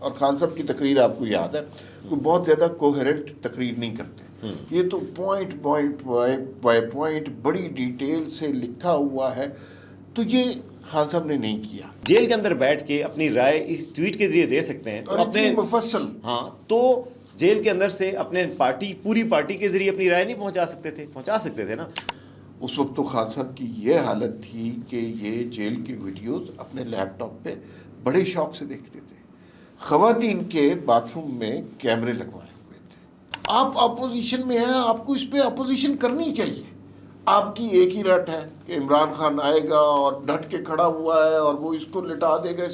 اور خان صاحب کی تقریر آپ کو یاد ہے کوئی بہت زیادہ کوہیرنٹ تقریر نہیں کرتے، یہ تو پوائنٹ بائی پوائنٹ بڑی ڈیٹیل سے لکھا ہوا ہے، تو یہ خان صاحب نے نہیں کیا۔ جیل کے اندر بیٹھ کے اپنی رائے اس ٹویٹ کے ذریعے دے سکتے ہیں، اور اتنی مفصل، ہاں تو جیل کے اندر سے اپنے پوری پارٹی کے ذریعے اپنی رائے نہیں پہنچا سکتے تھے نا۔ اس وقت تو خان صاحب کی یہ حالت تھی کہ یہ جیل کی ویڈیوز اپنے لیپ ٹاپ پہ بڑے شوق سے دیکھتے تھے، خواتین کے باتھ روم میں کیمرے لگوائے ہوئے تھے۔ آپ اپوزیشن میں ہیں، آپ کو اس پہ اپوزیشن کرنی چاہیے۔ آپ کی ایک ہی رٹ ہے کہ عمران خان آئے گا اور ڈٹ کے کھڑا ہوا ہے اور وہ اس کو لٹا دے گا،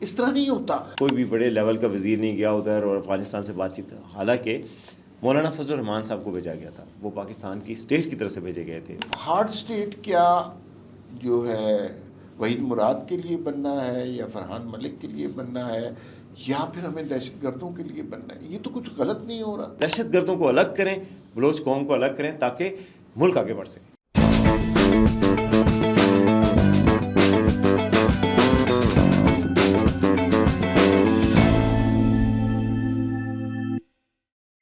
اس طرح نہیں ہوتا۔ کوئی بھی بڑے لیول کا وزیر نہیں گیا ادھر اور افغانستان سے بات چیت، حالانکہ مولانا فضل الرحمان صاحب کو بھیجا گیا تھا، وہ پاکستان کی اسٹیٹ کی طرف سے بھیجے گئے تھے۔ ہارڈ اسٹیٹ کیا جو ہے وحید مراد کے لیے بننا ہے یا فرحان ملک کے لیے بننا ہے یا پھر ہمیں دہشت گردوں کے لیے بننا ہے؟ یہ تو کچھ غلط نہیں ہو رہا۔ دہشت گردوں کو الگ کریں، بلوچ قوم کو الگ کریں تاکہ ملک آگے بڑھ سکے۔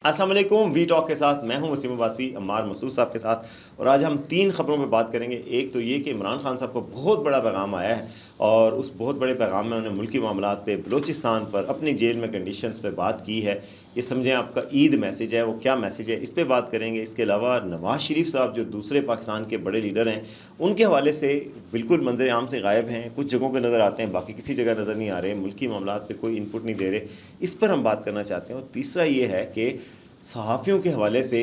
السلام علیکم، وی ٹاک کے ساتھ میں ہوں وسیم عباسی، عمار مسعود صاحب کے ساتھ، اور آج ہم 3 خبروں پہ بات کریں گے۔ ایک تو یہ کہ عمران خان صاحب کو بہت بڑا پیغام آیا ہے، اور اس بہت بڑے پیغام میں انہوں نے ملکی معاملات پہ، بلوچستان پر، اپنی جیل میں کنڈیشنز پہ بات کی ہے۔ یہ سمجھیں آپ کا عید میسیج ہے، وہ کیا میسیج ہے اس پہ بات کریں گے۔ اس کے علاوہ نواز شریف صاحب جو دوسرے پاکستان کے بڑے لیڈر ہیں، ان کے حوالے سے بالکل منظر عام سے غائب ہیں، کچھ جگہوں پہ نظر آتے ہیں، باقی کسی جگہ نظر نہیں آ رہے، ملکی معاملات پہ کوئی انپٹ نہیں دے رہے، اس پر ہم بات کرنا چاہتے ہیں۔ اور تیسرا یہ ہے کہ صحافیوں کے حوالے سے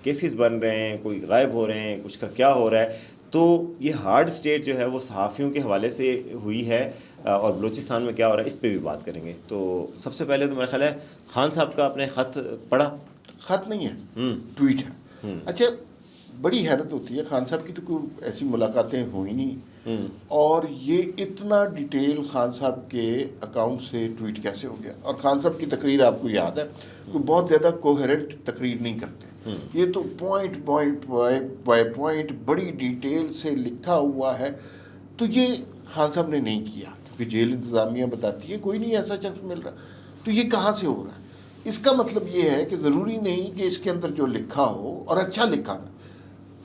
کیسز بن رہے ہیں، کوئی غائب ہو رہے ہیں، کچھ کا کیا ہو رہا ہے، تو یہ ہارڈ اسٹیٹ جو ہے وہ صحافیوں کے حوالے سے ہوئی ہے، اور بلوچستان میں کیا ہو رہا ہے اس پہ بھی بات کریں گے۔ تو سب سے پہلے تو میرا خیال ہے خان صاحب کا آپ نے خط پڑھا؟ خط نہیں ہے، ٹویٹ ہے۔ اچھا، بڑی حیرت ہوتی ہے، خان صاحب کی تو کوئی ایسی ملاقاتیں ہوئی نہیں، اور یہ اتنا ڈیٹیل خان صاحب کے اکاؤنٹ سے ٹویٹ کیسے ہو گیا؟ اور خان صاحب کی تقریر آپ کو یاد ہے کوئی بہت زیادہ کوہیرنٹ تقریر نہیں کرتے، یہ تو پوائنٹ بائی پوائنٹ بڑی ڈیٹیل سے لکھا ہوا ہے، تو یہ خان صاحب نے نہیں کیا، کیونکہ جیل انتظامیہ بتاتی ہے کوئی نہیں ایسا شخص مل رہا، تو یہ کہاں سے ہو رہا ہے؟ اس کا مطلب یہ ہے کہ ضروری نہیں کہ اس کے اندر جو لکھا ہو اور اچھا لکھا نا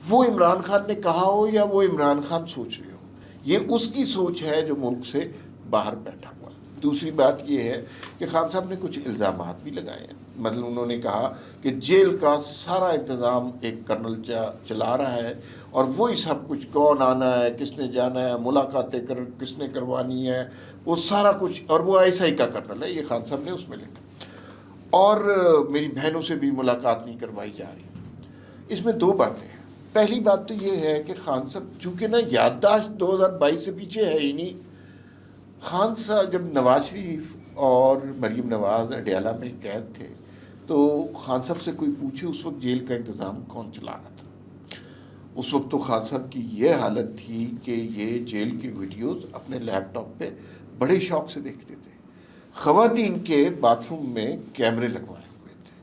وہ عمران خان نے کہا ہو یا وہ عمران خان سوچ رہے ہو، یہ اس کی سوچ ہے جو ملک سے باہر بیٹھا ہوا ہے۔ دوسری بات یہ ہے کہ خان صاحب نے کچھ الزامات بھی لگائے ہیں، مطلب انہوں نے کہا کہ جیل کا سارا انتظام ایک کرنل چلا رہا ہے، اور وہی سب کچھ، کون آنا ہے، کس نے جانا ہے، ملاقاتیں کس نے کروانی ہے، وہ سارا کچھ، اور وہ ISI کا کرنل ہے، یہ خان صاحب نے اس میں لکھا، اور میری بہنوں سے بھی ملاقات نہیں کروائی جا رہی۔ اس میں 2 باتیں ہیں۔ پہلی بات تو یہ ہے کہ خان صاحب چونکہ نا یادداشت 2022 سے پیچھے ہے ہی نہیں، خان صاحب جب نواز شریف اور مریم نواز اڈیالہ میں قید تھے تو خان صاحب سے کوئی پوچھے اس وقت جیل کا انتظام کون چلا رہا تھا؟ اس وقت تو خان صاحب کی یہ حالت تھی کہ یہ جیل کی ویڈیوز اپنے لیپ ٹاپ پہ بڑے شوق سے دیکھتے تھے، خواتین کے باتھ روم میں کیمرے لگوائے ہوئے تھے،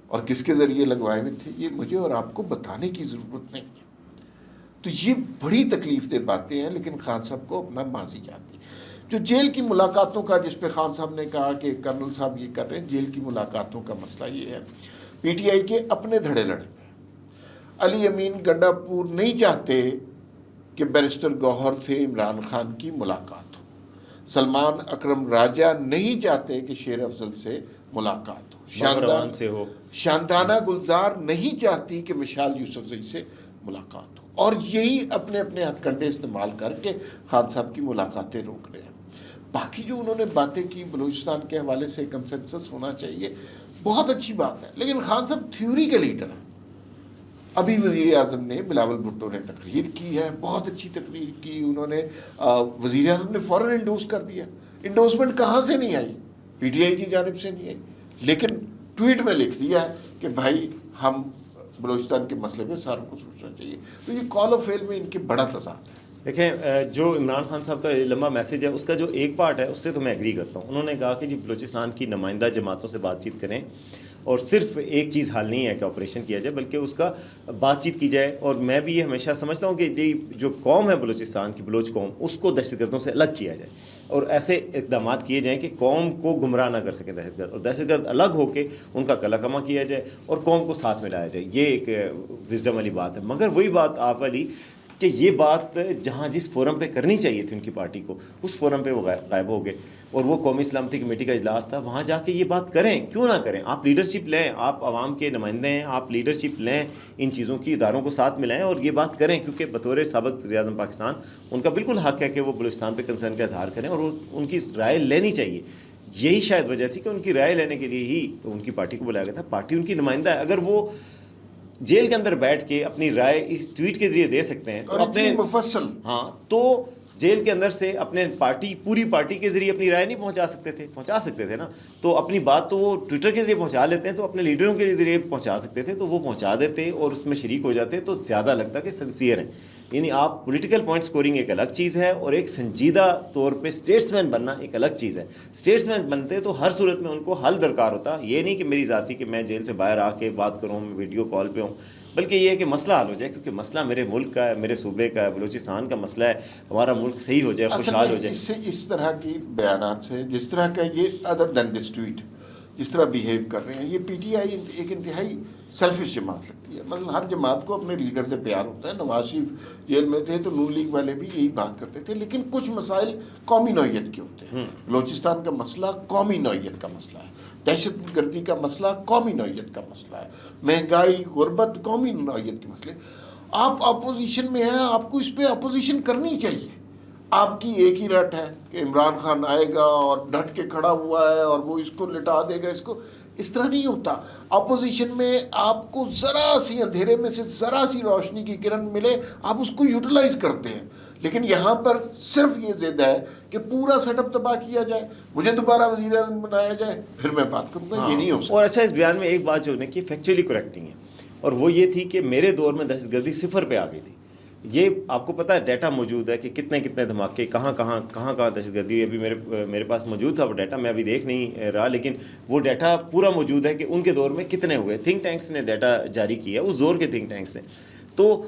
اور کس کے ذریعے لگوائے ہوئے تھے یہ مجھے اور آپ کو بتانے کی ضرورت نہیں ہے۔ تو یہ بڑی تکلیف دہ باتیں ہیں، لیکن خان صاحب کو اپنا ماضی یاد نہیں۔ جو جیل کی ملاقاتوں کا، جس پہ خان صاحب نے کہا کہ کرنل صاحب یہ کر رہے ہیں، جیل کی ملاقاتوں کا مسئلہ یہ ہے، PTI کے اپنے دھڑے لڑے ہیں۔ علی امین گنڈا پور نہیں چاہتے کہ بیرسٹر گوہر سے عمران خان کی ملاقات ہو، سلمان اکرم راجہ نہیں چاہتے کہ شیر افضل سے ملاقات ہو، شاندانہ گلزار نہیں چاہتی کہ مشال یوسفزئی سے ملاقات ہو، اور یہی اپنے اپنے ہتھ کنڈے استعمال کر کے خان صاحب کی ملاقاتیں روک رہے ہیں۔ باقی جو انہوں نے باتیں کی بلوچستان کے حوالے سے کنسنسس ہونا چاہیے، بہت اچھی بات ہے، لیکن خان صاحب تھیوری کے لیڈر ہیں۔ ابھی وزیر اعظم نے، بلاول بھٹو نے تقریر کی ہے، بہت اچھی تقریر کی انہوں نے، وزیر اعظم نے فوراً انڈوس کر دیا۔ انڈوسمنٹ کہاں سے نہیں آئی؟ PTI کی جانب سے نہیں آئی، لیکن ٹویٹ میں لکھ دیا ہے کہ بھائی ہم بلوچستان کے مسئلے میں ساروں کو سوچنا چاہیے۔ تو یہ کال آف فیل میں ان کے بڑا تضاد ہے۔ دیکھیں، جو عمران خان صاحب کا لمبا میسیج ہے اس کا جو ایک پارٹ ہے اس سے تو میں ایگری کرتا ہوں۔ انہوں نے کہا کہ جی بلوچستان کی نمائندہ جماعتوں سے بات چیت کریں، اور صرف ایک چیز حل نہیں ہے کہ آپریشن کیا جائے، بلکہ اس کا بات چیت کی جائے. اور میں بھی یہ ہمیشہ سمجھتا ہوں کہ جو قوم ہے بلوچستان کی، بلوچ قوم، اس کو دہشت گردوں سے الگ کیا جائے اور ایسے اقدامات کیے جائیں کہ قوم کو گمراہ نہ کر سکیں دہشت گرد، اور دہشت گرد الگ ہو کے ان کا کلا کما کیا جائے اور قوم کو ساتھ میں لایا جائے. یہ ایک وزڈم والی بات ہے. مگر وہی بات آپ والی کہ یہ بات جہاں جس فورم پہ کرنی چاہیے تھی ان کی پارٹی کو، اس فورم پہ وہ غائب ہو گئے. اور وہ قومی سلامتی کمیٹی کا اجلاس تھا، وہاں جا کے یہ بات کریں، کیوں نہ کریں؟ آپ لیڈرشپ لیں، آپ عوام کے نمائندے ہیں، آپ لیڈرشپ لیں، ان چیزوں کی اداروں کو ساتھ ملائیں اور یہ بات کریں. کیونکہ بطور سابق وزیر اعظم پاکستان ان کا بالکل حق ہے کہ وہ بلوچستان پہ کنسرن کا اظہار کریں اور ان کی رائے لینی چاہیے. یہی شاید وجہ تھی کہ ان کی رائے لینے کے لیے ہی ان کی پارٹی کو بلایا گیا تھا. پارٹی ان کی نمائندہ ہے. اگر وہ جیل کے اندر بیٹھ کے اپنی رائے اس ٹویٹ کے ذریعے دے سکتے ہیں اور اپنے مفصل، ہاں، تو جیل کے اندر سے اپنے پوری پارٹی کے ذریعے اپنی رائے نہیں پہنچا سکتے تھے نا. تو اپنی بات تو وہ ٹویٹر کے ذریعے پہنچا لیتے ہیں، تو اپنے لیڈروں کے ذریعے پہنچا سکتے تھے تو وہ پہنچا دیتے اور اس میں شریک ہو جاتے تو زیادہ لگتا کہ سنسیئر ہیں. یعنی آپ پولیٹیکل پوائنٹ سکورنگ ایک الگ چیز ہے اور ایک سنجیدہ طور پہ اسٹیٹس مین بننا ایک الگ چیز ہے. اسٹیٹس مین بنتے تو ہر صورت میں ان کو حل درکار ہوتا. یہ نہیں کہ میری ذاتی کہ میں جیل سے باہر آ کے بات کروں، میں ویڈیو کال پہ ہوں، بلکہ یہ ہے کہ مسئلہ حل ہو جائے. کیونکہ مسئلہ میرے ملک کا ہے، میرے صوبے کا ہے، بلوچستان کا مسئلہ ہے. ہمارا ملک صحیح ہو جائے، خوشحال ہو جائے. اس سے اس طرح کی بیانات سے، جس طرح کا یہ ادر دین دس ٹویٹ جس طرح بیہیو کر رہے ہیں، یہ پی ٹی آئی ایک انتہائی سیلفش جماعت لگتی ہے. مطلب ہر جماعت کو اپنے لیڈر سے پیار ہوتا ہے. نواز شریف جیل میں تھے تو نون لیگ والے بھی یہی بات کرتے تھے. لیکن کچھ مسائل قومی نوعیت کے ہوتے ہیں. بلوچستان کا مسئلہ قومی نوعیت کا مسئلہ ہے، دہشت گردی کا مسئلہ قومی نوعیت کا مسئلہ ہے، مہنگائی، غربت قومی نوعیت کے مسئلے. آپ اپوزیشن میں ہیں، آپ کو اس پہ اپوزیشن کرنی چاہیے. آپ کی ایک ہی رٹ ہے کہ عمران خان آئے گا اور ڈٹ کے کھڑا ہوا ہے اور وہ اس کو لٹا دے گا. اس طرح نہیں ہوتا. اپوزیشن میں آپ کو ذرا سی اندھیرے میں سے ذرا سی روشنی کی کرن ملے، آپ اس کو یوٹیلائز کرتے ہیں. لیکن یہاں پر صرف یہ ضد ہے کہ پورا سیٹ اپ تباہ کیا جائے، مجھے دوبارہ وزیر اعظم بنایا جائے، پھر میں بات کروں گا. یہ نہیں ہو سکتا. اور اچھا، اس بیان میں ایک بات جو ہے کہ فیکچولی کریکٹنگ ہے، اور وہ یہ تھی کہ میرے دور میں دہشت گردی 0 پہ آ گئی تھی. یہ آپ کو پتہ ہے، ڈیٹا موجود ہے کہ کتنے دھماکے کہاں دہشت گردی. ابھی میرے پاس موجود تھا وہ ڈیٹا، میں ابھی دیکھ نہیں رہا، لیکن وہ ڈیٹا پورا موجود ہے کہ ان کے دور میں کتنے ہوئے. تھنک ٹینکس نے ڈیٹا جاری کیا ہے، اس دور کے تھنک ٹینکس نے. تو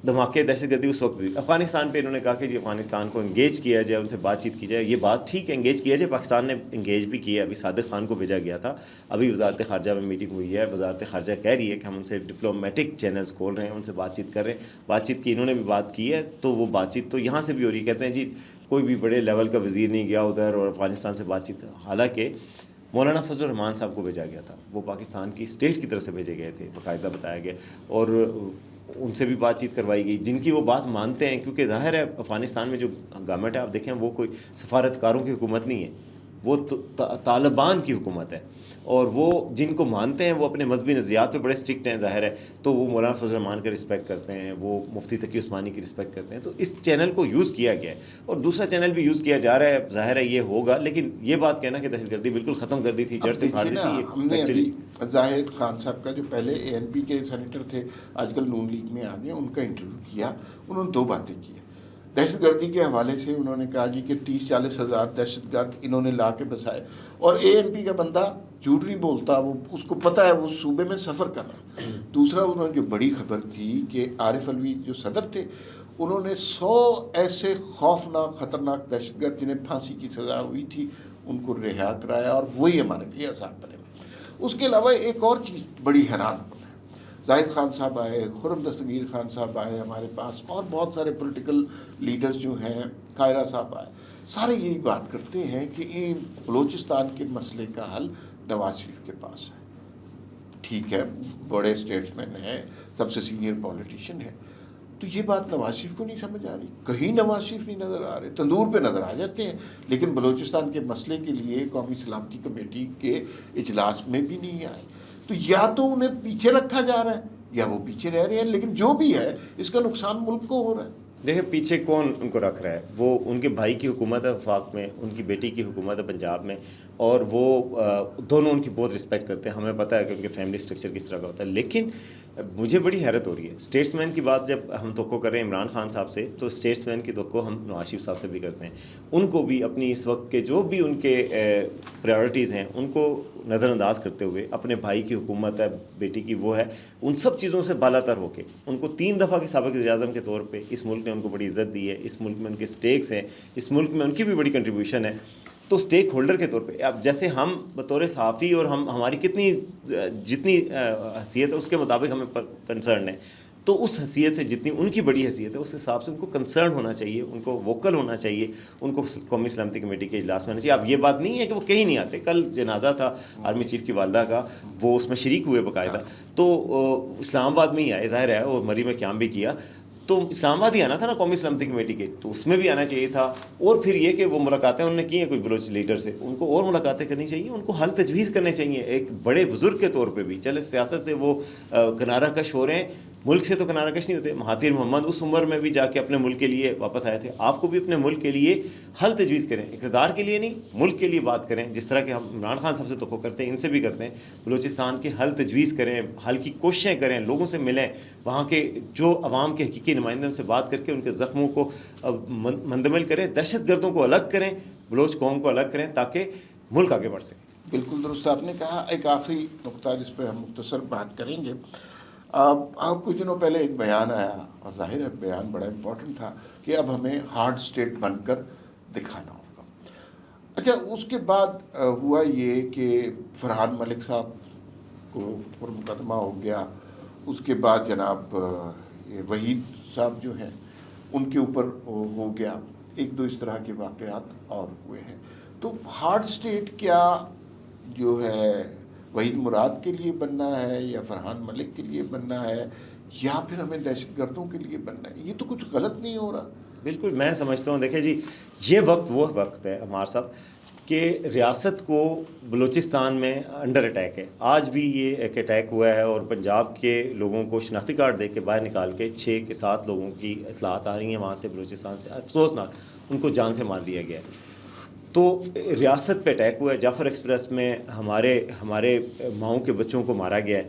دھماکے، دہشت گردی اس وقت بھی. افغانستان پہ انہوں نے کہا کہ جی افغانستان کو انگیج کیا جائے، ان سے بات چیت کی جائے. یہ بات ٹھیک ہے، انگیج کیا جائے. پاکستان نے انگیج بھی کیا. ابھی صادق خان کو بھیجا گیا تھا. ابھی وزارت خارجہ میں میٹنگ ہوئی ہے. وزارت خارجہ کہہ رہی ہے کہ ہم ان سے ڈپلومیٹک چینلز کھول رہے ہیں، ان سے بات چیت کر رہے ہیں. بات چیت کی انہوں نے بھی بات کی ہے، تو وہ بات چیت تو یہاں سے بھی ہو رہی ہے. کہتے ہیں جی کوئی بھی بڑے لیول کا وزیر نہیں گیا ادھر اور افغانستان سے بات چیت. حالانکہ مولانا فضل الرحمان صاحب کو بھیجا گیا تھا، وہ پاکستان کی اسٹیٹ کی طرف سے بھیجے گئے تھے، باقاعدہ بتایا گیا، اور ان سے بھی بات چیت کروائی گئی جن کی وہ بات مانتے ہیں. کیونکہ ظاہر ہے افغانستان میں جو گورنمنٹ ہے، آپ دیکھیں وہ کوئی سفارتکاروں کی حکومت نہیں ہے، وہ طالبان کی حکومت ہے. اور وہ جن کو مانتے ہیں وہ اپنے مذہبی نظریات پہ بڑے اسٹرکٹ ہیں، ظاہر ہے. تو وہ مولانا فضل الرحمان کا رسپیکٹ کرتے ہیں، وہ مفتی تقی عثمانی کی رسپیکٹ کرتے ہیں. تو اس چینل کو یوز کیا گیا ہے اور دوسرا چینل بھی یوز کیا جا رہا ہے. ظاہر ہے یہ ہوگا، لیکن یہ بات کہنا کہ دہشت گردی بالکل ختم کر دی تھی، جڑ سے کھاڑ دی تھی. ہم نے ابھی زاہد خان صاحب کا، جو پہلے اے این پی کے سینیٹر تھے، آج کل نون لیگ میں آ گئے، ان کا انٹرویو کیا. انہوں نے 2 باتیں کی. دہشت گردی کے حوالے سے انہوں نے کہا جی کہ 30-40 ہزار دہشت گرد انہوں نے لا کے بسائے. اور اے این پی کا بندہ جھوٹ نہیں بولتا، وہ اس کو پتہ ہے وہ صوبے میں سفر کر رہا ہے. دوسرا انہوں نے جو بڑی خبر تھی کہ عارف الوی جو صدر تھے، انہوں نے 100 ایسے خوفناک خطرناک دہشت گرد جنہیں پھانسی کی سزا ہوئی تھی ان کو رہا کرایا، اور وہی ہمارے لیے عذاب بنے. اس کے علاوہ ایک اور چیز بڑی حیران ہے. زاہد خان صاحب آئے، خرم دستگیر خان صاحب آئے ہمارے پاس، اور بہت سارے پولیٹیکل لیڈرز جو ہیں، قائرہ صاحب آئے. سارے یہی بات کرتے ہیں کہ ان بلوچستان کے مسئلے کا حل نواز شریف کے پاس ہے. ٹھیک ہے، بڑے اسٹیٹس مین ہیں، سب سے سینئر پولیٹیشین ہے. تو یہ بات نواز شریف کو نہیں سمجھ آ رہی. کہیں نواز شریف نہیں نظر آ رہے، تندور پہ نظر آ جاتے ہیں، لیکن بلوچستان کے مسئلے کے لیے قومی سلامتی کمیٹی کے اجلاس میں بھی نہیں آئے. تو یا تو انہیں پیچھے رکھا جا رہا ہے یا وہ پیچھے رہ رہے ہیں. لیکن جو بھی ہے اس کا نقصان ملک کو ہو رہا ہے. دیکھیں پیچھے کون ان کو رکھ رہا ہے، وہ ان کے بھائی کی حکومت ہے وفاق میں، ان کی بیٹی کی حکومت ہے پنجاب میں، اور وہ دونوں ان کی بہت رسپیکٹ کرتے ہیں. ہمیں پتہ ہے کہ ان کے فیملی سٹرکچر کس طرح کا ہوتا ہے. لیکن مجھے بڑی حیرت ہو رہی ہے اسٹیٹس مین کی بات جب ہم توقع کر رہے ہیں عمران خان صاحب سے، تو اسٹیٹس مین کی توقع ہم نواز شریف صاحب سے بھی کرتے ہیں. ان کو بھی اپنی اس وقت کے جو بھی ان کے پرائیورٹیز ہیں ان کو نظر انداز کرتے ہوئے، اپنے بھائی کی حکومت ہے، بیٹی کی وہ ہے، ان سب چیزوں سے بالا تر ہو کے ان کو 3 دفعہ کے سابق وزیر اعظم کے طور پہ اس ملک نے ان کو بڑی عزت دی ہے، اس ملک میں ان کے سٹیکس ہیں، اس ملک میں ان کی بھی بڑی کنٹریبیوشن ہے. تو اسٹیک ہولڈر کے طور پہ اب جیسے ہم بطور صحافی اور ہماری کتنی جتنی حیثیت ہے اس کے مطابق ہمیں کنسرن ہے، تو اس حیثیت سے جتنی ان کی بڑی حیثیت ہے اس حساب سے ان کو کنسرن ہونا چاہیے، ان کو ووکل ہونا چاہیے، ان کو قومی سلامتی کمیٹی کے اجلاس میں آنا چاہیے. اب یہ بات نہیں ہے کہ وہ کہیں نہیں آتے. کل جنازہ تھا آرمی چیف کی والدہ کا، وہ اس میں شریک ہوئے باقاعدہ، تو اسلام آباد میں ہی آئے، ظاہر ہے، اور مری میں قیام بھی کیا. تو اسلام آباد ہی آنا تھا نا قومی سلامتی کمیٹی کے، تو اس میں بھی آنا چاہیے تھا. اور پھر یہ کہ وہ ملاقاتیں انہوں نے کی ہیں کوئی بلوچ لیڈر سے، ان کو اور ملاقاتیں کرنی چاہیے، ان کو حل تجویز کرنے چاہیے ایک بڑے بزرگ کے طور پہ بھی. چلے سیاست سے وہ کنارہ کش ہو رہے ہیں، ملک سے تو کنارہ کش نہیں ہوتے. مہاتیر محمد اس عمر میں بھی جا کے اپنے ملک کے لیے واپس آئے تھے. آپ کو بھی اپنے ملک کے لیے حل تجویز کریں، اقتدار کے لیے نہیں، ملک کے لیے بات کریں، جس طرح کہ ہم عمران خان صاحب سے توقع کرتے ہیں، ان سے بھی کرتے ہیں. بلوچستان کے حل تجویز کریں، حل کی کوششیں کریں، لوگوں سے ملیں، وہاں کے جو عوام کے حقیقی نمائندوں سے بات کر کے ان کے زخموں کو مندمل کریں، دہشت گردوں کو الگ کریں، بلوچ قوم کو الگ کریں، تاکہ ملک آگے بڑھ سکے. بالکل درست آپ نے کہا. ایک آخری نقطہ جس پہ ہم مختصر بات کریں گے. آپ کچھ دنوں پہلے ایک بیان آیا، اور ظاہر ہے بیان بڑا امپورٹنٹ تھا، کہ اب ہمیں ہارڈ اسٹیٹ بن کر دکھانا ہوگا. اچھا، اس کے بعد ہوا یہ کہ فرحان ملک صاحب کو پر مقدمہ ہو گیا. اس کے بعد جناب وحید صاحب جو ہیں ان کے اوپر ہو گیا. 1-2 اس طرح کے واقعات اور ہوئے ہیں. تو ہارڈ اسٹیٹ کیا جو ہے وحید مراد کے لیے بننا ہے، یا فرحان ملک کے لیے بننا ہے، یا پھر ہمیں دہشت گردوں کے لیے بننا ہے؟ یہ تو کچھ غلط نہیں ہو رہا. بالکل میں سمجھتا ہوں، دیکھیں جی، یہ وقت وہ وقت ہے عمار صاحب کہ ریاست کو بلوچستان میں انڈر اٹیک ہے. آج بھی یہ ایک اٹیک ہوا ہے، اور پنجاب کے لوگوں کو شناختی کارڈ دے کے باہر نکال کے 6 کے 7 لوگوں کی اطلاعات آ رہی ہیں وہاں سے، بلوچستان سے، افسوسناک، ان کو جان سے مار دیا گیا ہے. تو ریاست پہ اٹیک ہوا ہے. جعفر ایکسپریس میں ہمارے ماؤں کے بچوں کو مارا گیا ہے.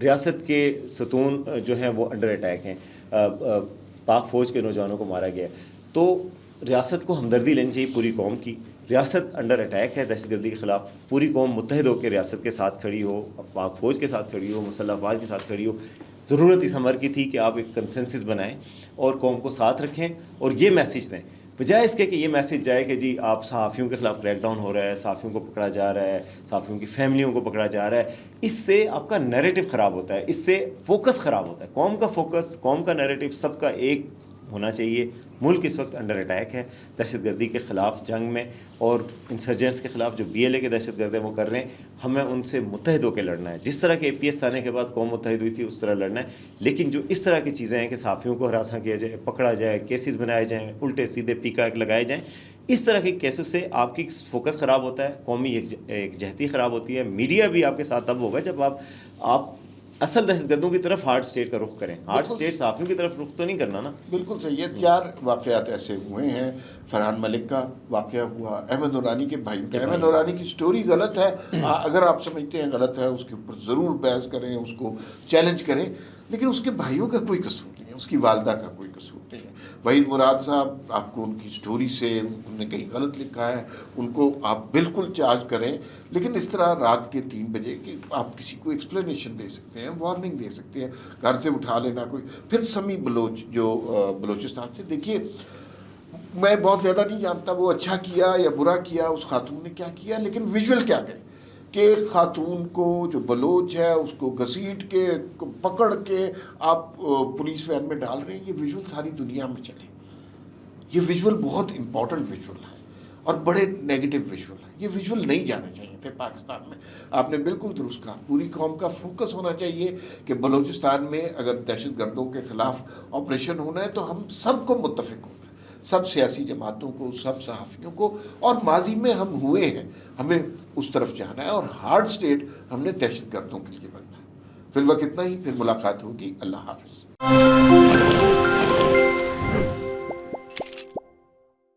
ریاست کے ستون جو ہیں وہ انڈر اٹیک ہیں. پاک فوج کے نوجوانوں کو مارا گیا ہے. تو ریاست کو ہمدردی لینی چاہیے پوری قوم کی. ریاست انڈر اٹیک ہے دہشت گردی کے خلاف. پوری قوم متحد ہو کے ریاست کے ساتھ کھڑی ہو، پاک فوج کے ساتھ کھڑی ہو، مسلح افواج کے ساتھ کھڑی ہو. ضرورت اس امر کی تھی کہ آپ ایک کنسنسس بنائیں اور قوم کو ساتھ رکھیں، اور یہ میسیج دیں، بجائے اس کے کہ یہ میسیج جائے کہ جی آپ صحافیوں کے خلاف کریک ڈاؤن ہو رہا ہے، صحافیوں کو پکڑا جا رہا ہے، صحافیوں کی فیملیوں کو پکڑا جا رہا ہے. اس سے آپ کا نیریٹو خراب ہوتا ہے، اس سے فوکس خراب ہوتا ہے. قوم کا فوکس، قوم کا نیریٹو سب کا ایک ہونا چاہیے. ملک اس وقت انڈر اٹیک ہے دہشت گردی کے خلاف جنگ میں، اور انسرجنٹس کے خلاف جو BLA کے دہشت گرد ہیں وہ کر رہے ہیں. ہمیں ان سے متحد ہو کے لڑنا ہے، جس طرح کہ APS آنے کے بعد قوم متحد ہوئی تھی اس طرح لڑنا ہے. لیکن جو اس طرح کی چیزیں ہیں کہ صحافیوں کو ہراساں کیا جائے، پکڑا جائے، کیسز بنائے جائیں، الٹے سیدھے پیکا لگائے جائیں، اس طرح کے کیسوں سے آپ کی فوکس خراب ہوتا ہے، قومی ایک جہتی خراب ہوتی ہے. میڈیا بھی آپ کے ساتھ تب ہوگا جب آپ اصل دہشت گردوں کی طرف ہارڈ اسٹیٹ کا رخ کریں. ہارڈ اسٹیٹ صحافیوں کی طرف رخ تو نہیں کرنا نا. بالکل صحیح ہے. 4 واقعات ایسے ہوئے ہیں. فرحان ملک کا واقعہ ہوا، احمد نورانی کے بھائی کا. احمد نورانی کی سٹوری غلط ہے، اگر آپ سمجھتے ہیں غلط ہے، اس کے اوپر ضرور بحث کریں، اس کو چیلنج کریں، لیکن اس کے بھائیوں کا کوئی قصور نہیں ہے، اس کی والدہ کا کوئی قصور نہیں ہے. وحید مراد صاحب، آپ کو ان کی سٹوری سے انہوں نے کہیں غلط لکھا ہے، ان کو آپ بالکل چارج کریں، لیکن اس طرح رات کے 3 بجے کہ آپ کسی کو ایکسپلینیشن دے سکتے ہیں، وارننگ دے سکتے ہیں، گھر سے اٹھا لینا کوئی. پھر سمیع بلوچ جو بلوچستان سے، دیکھیے میں بہت زیادہ نہیں جانتا وہ اچھا کیا یا برا کیا، اس خاتون نے کیا کیا، لیکن ویژول کیا گئے کہ ایک خاتون کو جو بلوچ ہے اس کو گھسیٹ کے پکڑ کے آپ پولیس وین میں ڈال رہے ہیں. یہ ویژول ساری دنیا میں چلے. یہ ویژول بہت امپورٹنٹ ویژول ہے اور بڑے نیگیٹو ویژول ہے. یہ ویژول نہیں جانے چاہیے تھے پاکستان میں. آپ نے بالکل درست کہا، پوری قوم کا فوکس ہونا چاہیے کہ بلوچستان میں اگر دہشت گردوں کے خلاف آپریشن ہونا ہے تو ہم سب کو متفق ہونا ہے، سب سیاسی جماعتوں کو، سب صحافیوں کو، اور ماضی میں ہم ہوئے ہیں، ہمیں اس طرف جانا ہے، اور ہارڈ اسٹیٹ ہم نے دہشت گردوں کے لیے بننا ہے. فی الوقت اتنا ہی، پھر ملاقات ہوگی. اللہ حافظ.